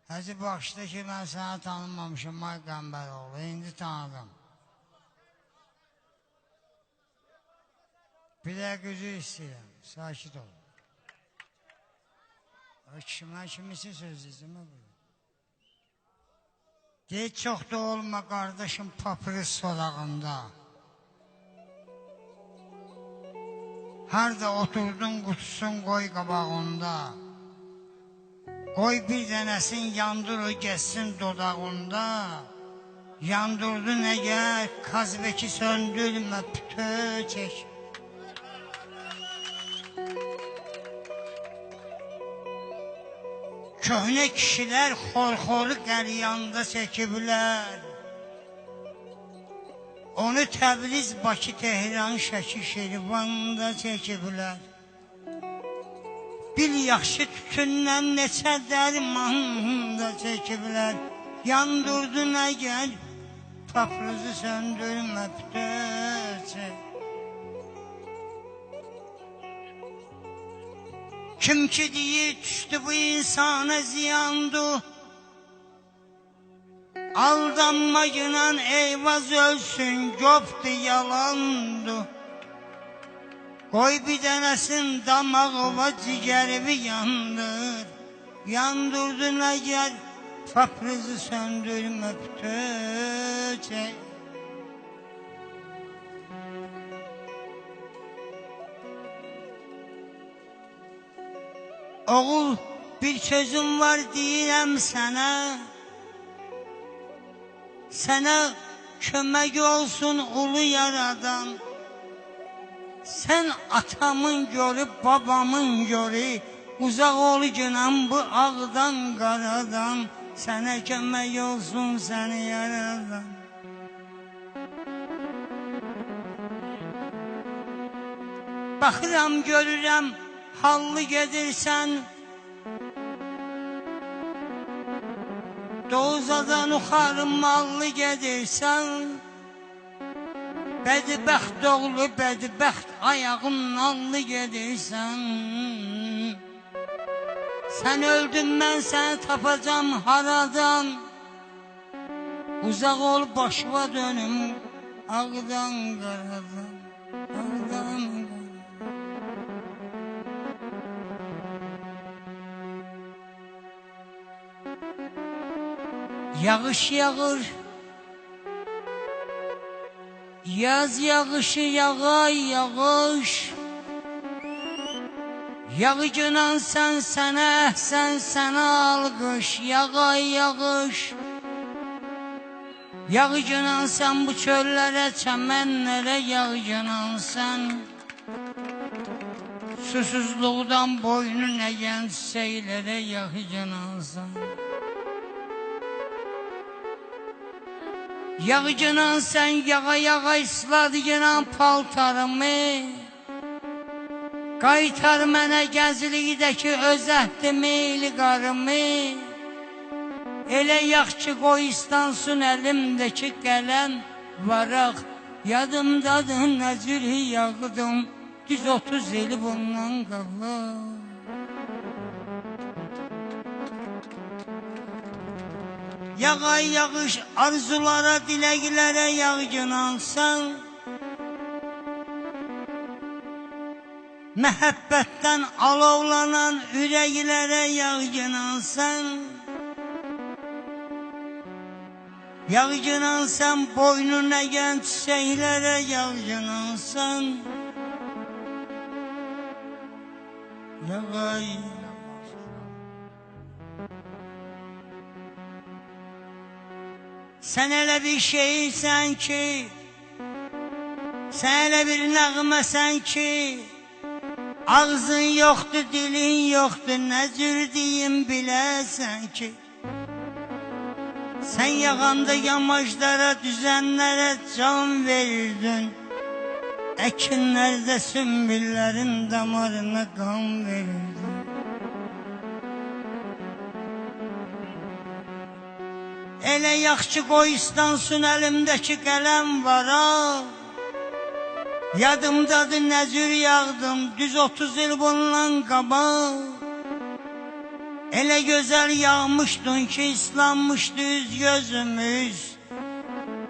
Həzi baxışda ki, mən səni tanımamışım, May Qəmbəroğlu, indi tanıdım. Bir dəqiq üzü istəyirəm, sakit ol. Kimdən kimisi söz izləmə bu? Deyək, çox da olma qardaşım papyrus sorağında. Harada oturdun qutusun qoy qabağında. Qoy bir dənəsin yandır o geçsin dodağında. Yandırdın əgər kazbeki söndürmə pütü çək. Köhnə kişilər xor-xoru qəryanda çəkiblər. Onu Təbriz, Bakı, Tehran, Şəki, Şirvanda çəkiblər. Bir yaxşı tütündən neçə dərmanda çəkiblər. Yandırdın əgər papruzu söndürmə pütü. Kim ki deyir düşdü bu insana ziyandı, aldanmayla eyvaz ölsün, göpdü yalandı. Qoy bir dənəsin damağıva cigərimi yandır. Yandırdın əgər papruzu söndürmə pütü. Oğul, bir sözüm var deyirəm sənə. Sənə kömək olsun ulu yaradan. Sən atamın görüb, babamın görüb, uzaq ol günəm bu ağdan, qaradan. Sənə kömək olsun səni yaradan. Baxıram, görürəm, hallı gedirsən, Doğuzadan uxarı mallı gedirsən, bədbəxt oğlu, bədbəxt ayağın nallı gedirsən. Sən öldün, mən səni tapacam haradan. Uzaq ol, başıva dönüm ağdan, qaradan, ağdan. Yağış yağır, yaz yağışı yağay yağış. Yağıcınan sən sənə, sən sənə alqış, yağay yağış. Yağıcınan sən bu çöllərə, çəmənlərə, yağıcınan sən. Susuzluqdan boynu nəyən çiçəklərə, yağıcınan sən. Yağıcınan sən yağa-yağa isladıcınan paltarımı. Qaytar mənə gəzlikdəki özətdimi, ilqarımı. Elə yax ki qoyustansun əlimdəki qələm varaq. Yadımdadır nə cür yağdım, düz 30 il bundan qabaq. Yağay yağış arzulara, diləklərə yağcınansan. Məhəbbətdən alovlanan ürəklərə yağcınansan. Yağcınansan, boynu nəgən çiçəklərə yağcınansan. Yağay sən elə bir şeysən ki, sən elə bir nəğməsən ki, ağzın yoxdur, dilin yoxdur, nə cür deyim biləsən ki. Sən yağanda yamaclara, düzənlərə can verirdin. Əkinlərdə sümbüllərin damarına qan verirdin. Elə yaxşı qoyustansun əlimdəki qələm var ha. Yadımdadır nə cür yağdım, düz 30 il bundan qabaq. Elə gözəl yağmışdın ki, islanmışdı üz gözümüz.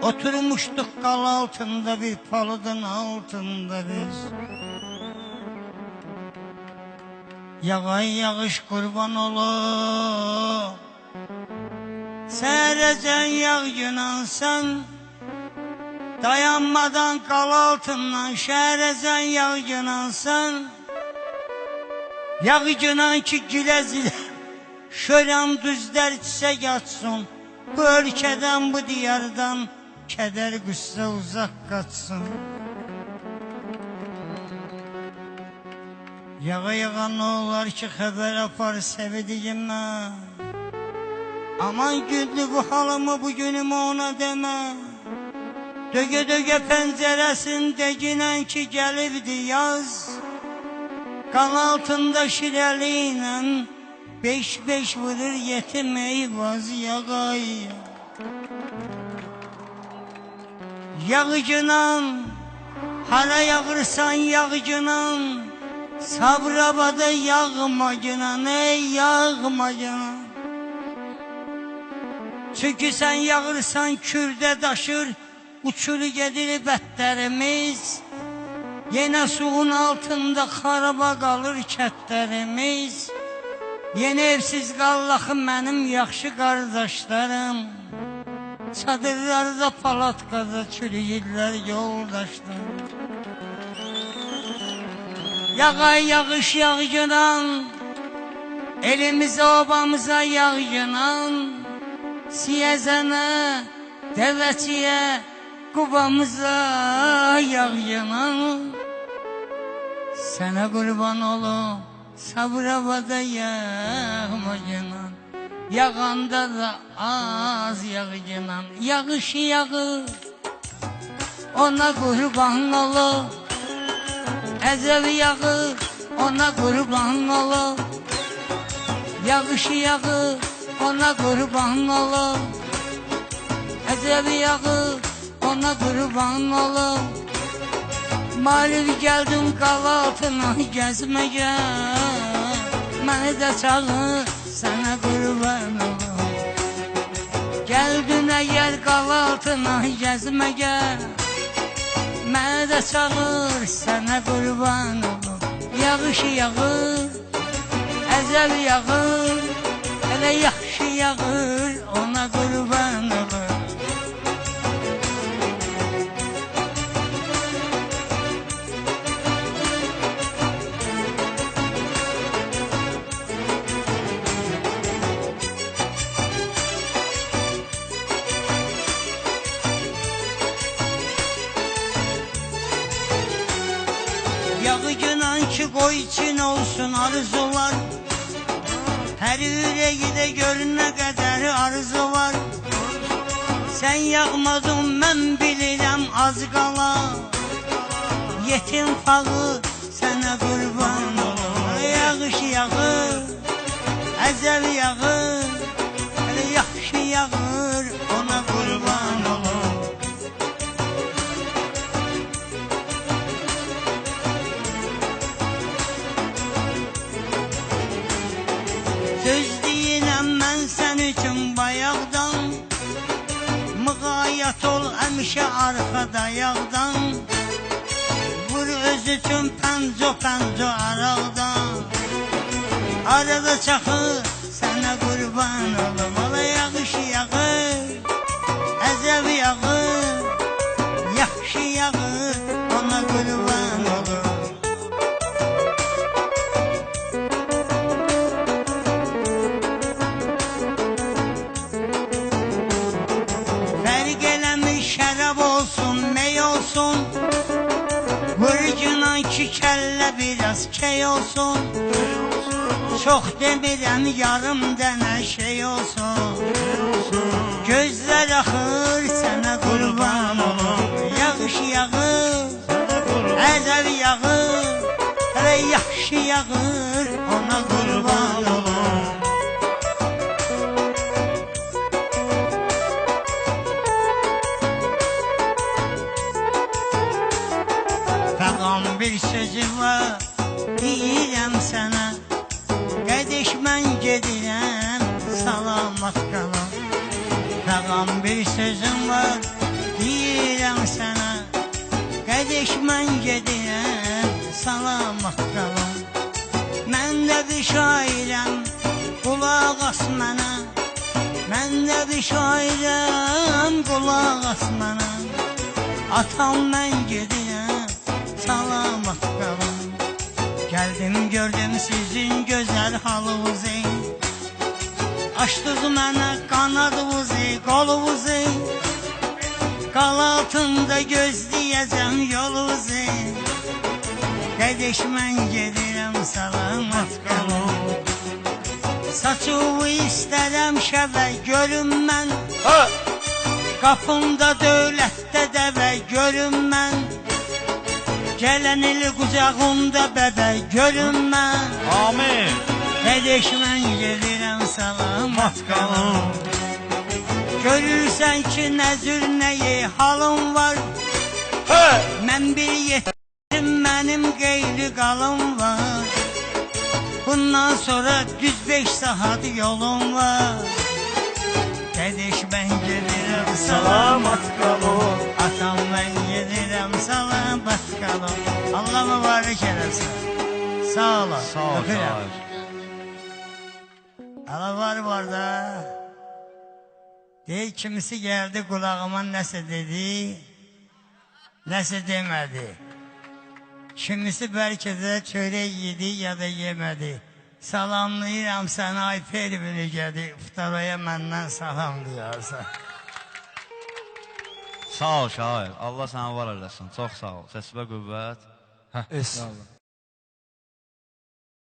Oturmuşduq qal altında bir palıdın altında biz. Yağay yağış qurban olur, səhərəcən yağ günansan. Dayanmadan qal altından şəhərəcən yağ günansan. Yağ günan ki giləzilə şöylən düzlər çiçək açsın. Bu ölkədən, bu diyardan kədər qüssə uzaq qaçsın. Yağa yağa nə olar ki xəbər apar sevdiyimə. Aman güldü bu halımı, bu günümü ona demə. Dögə dögə pəncərəsində ginən ki gəlibdi yaz. Qan altında şirəli ilə beş vurur yetim eyvaz yağay. Yağcınan, hara yağırsan yağcınan. Sabrabada yağmacınan, ey yağmacınan. Çünkü sen yağırsan kürdə daşır, uçur gedir bətlərimiz. Yenə suyun altında xaraba qalır kətlərimiz. Yeni evsiz qallaxı mənim yaxşı qardaşlarım. Çadırlarda palatkada çürüyürlər yoldaşlarım. Yağay yağış yağcınan, elimize obamıza yağcınan. Siyezene, devetiye, kubamıza yağcınan. Sana kurban olum, sabrabada yağmacınan. Yağanda da az yağcınan. Yağış yağır, ona kurban olum. Əzəv yağır, ona qurban olur. Yağış yağır, ona qurban olur. Əzəv yağır, ona qurban olur. Malif gəldim qal altına gəzməyə. Məni də çağır, sənə qurban olur. Gəldin əgər qal altına gəzməyə. Mənə də çağır, sənə qurban olur. Yağış yağır, əzəl yağır. Elə yaxşı yağır, ona qurban olur. Yağıcınan ki qoy için olsun arzular. Her yüreği de gör ne kadar arzu var. Sen yağmadın mən bilirəm az qala. Yetim fağı sənə qurban olur. Yağış yağır, əzəl yağır. Elə yaxşı yağır, ona qurban olur. Söz deyirəm mən sən üçün bayaqdan. Müğayət ol həmişə arxada yağdan. Vur öz üçün pənco araqdan. Arada çaxır sənə qurban olum. Ola yağış yağır, əzəv yağır. Yaxşı yağır, ona qurban olum. Vurcunan ki kəllə biraz key olsun. Çox demirəm yarım dənə şey olsun. Gözlər axır sənə qurban olum. Yağış yağır, əzəl yağır. Hələ yaxşı yağır, ona qurban olum. Fəqan bir sözü var, deyirəm sənə. Qədiş mən gedirəm bir sözüm var, deyirəm sənə. Qədiş mən gedirəm, salamat qalım. Mən də bir şairəm, qulaq as mənə. Mən də bir şairəm, qulaq as mənə. Atam mən gedirəm, salamat qalım. Gəldim gördüm sizin gözəl halınızı. Açdınız mənə qanadınızı, qolunuzu. Qal altında gözləyəcəm yolunuzu. Qədiş mən gedirəm, salamat qalım. Saçımı istərəm şəvə, görüm mən. Qapımda dövlətdə dəvə, görüm mən. Gələn il qucağımda bəbə, görüm mən. Amin. Qədiş mən gedirəm, salamat qalım. Görürsən ki, nəzür nəyi halım var. Mən bir yetdim, mənim qeyri qalım var. Bundan sonra düz 5 saat yolum var. Qədiş mən gedirəm, salamat qalım. Atam mən gedirəm, salamat qalım. Allah mübarək eləsin. Sağ olun. Sağ ol, şair. Hala var da. Deyir, kimisi gəldi qulağıma nəsə dedi, nəsə demədi. Kimisi bəlkə də çörək yedi ya da yemədi. Salamlayıram səni Ayfer Bülgədi, iftaraya məndən salam duyarsan. Sağ ol şair. Allah sənə var eləsin. Çox sağ ol. Səsbə qüvvət. Es.